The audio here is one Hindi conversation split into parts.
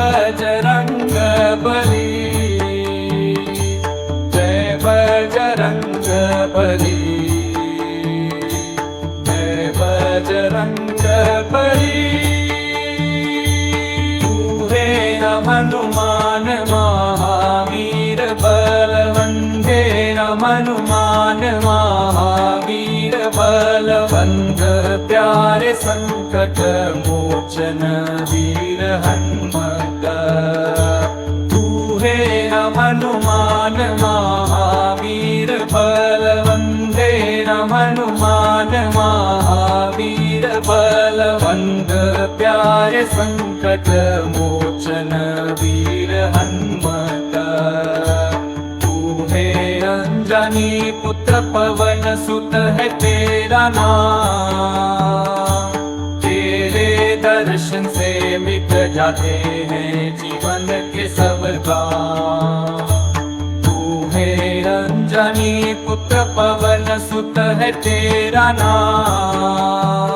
बजरंग बली, जय बजरंग बली, जय बजरंग बली। तू है हनुमान महावीर बलवंत, हनुमान महावीर बलवंत, प्यारे संकट मोचन वीर हनुमत। तू है हनुमान महावीर बलवंत, हनुमान महावीर बलवंत, प्यारे संकट मोचन वीर हनुमत। अंजनी पुत्र पवन सुत है तेरा नाम, तेरे दर्शन से मिट जाते हैं जीवन के सब काम। तू है अंजनी पुत्र पवन सुत है तेरा नाम,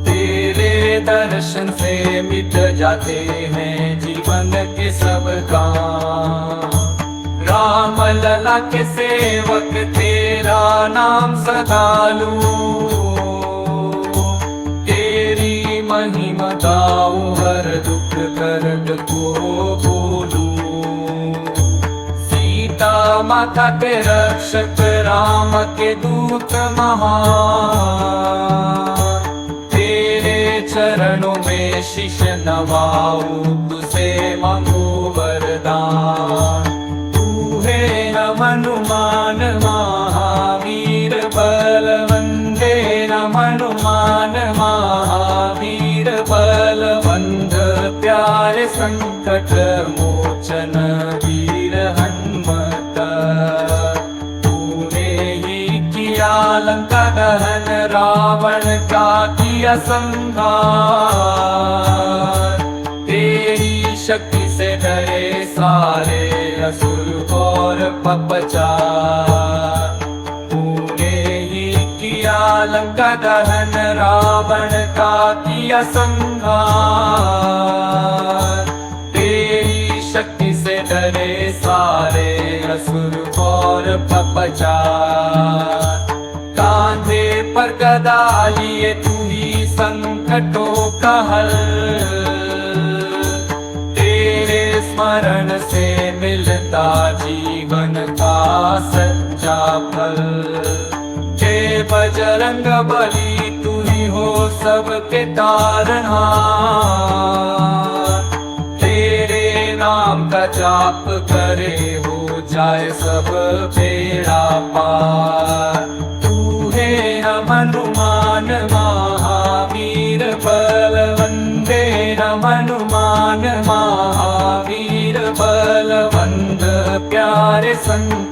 तेरे दर्शन से मिट जाते हैं जीवन के सब काम। राम लला के सेवक तेरा नाम सदा लूं, तेरी महिमा गाऊं हर दुख दर्द को बोलूं। सीता माता के रक्षक राम के दूत महान, तेरे चरणों में शीश नवाऊं, तुझसे मांगू वरदान। हनुमान महावीर बलवंत, हनुमान महावीर बलवंत, प्यारे संकट मोचन वीर हनुमत। तूने ही किया लंका दहन, रावण का किया संहार, तेरी शक्ति से डरे सारे असुर और पपचार। तूने ही किया लंका दहन, रावण का किया संहार, तेरी शक्ति से डरे सारे असुर और पपचार। कांधे पर गदा लिए तू ही संकटों का हल, स्मरण से मिलता जीवन का सच्चा फल। जय बजरंग बली, तू ही हो सबके तारनहार, तेरे नाम का जाप करे हो जाए सब बेड़ा पार। तू है हनुमान महावीर बलवंत, हनुमान महावीर बलवंत, प्यारे संत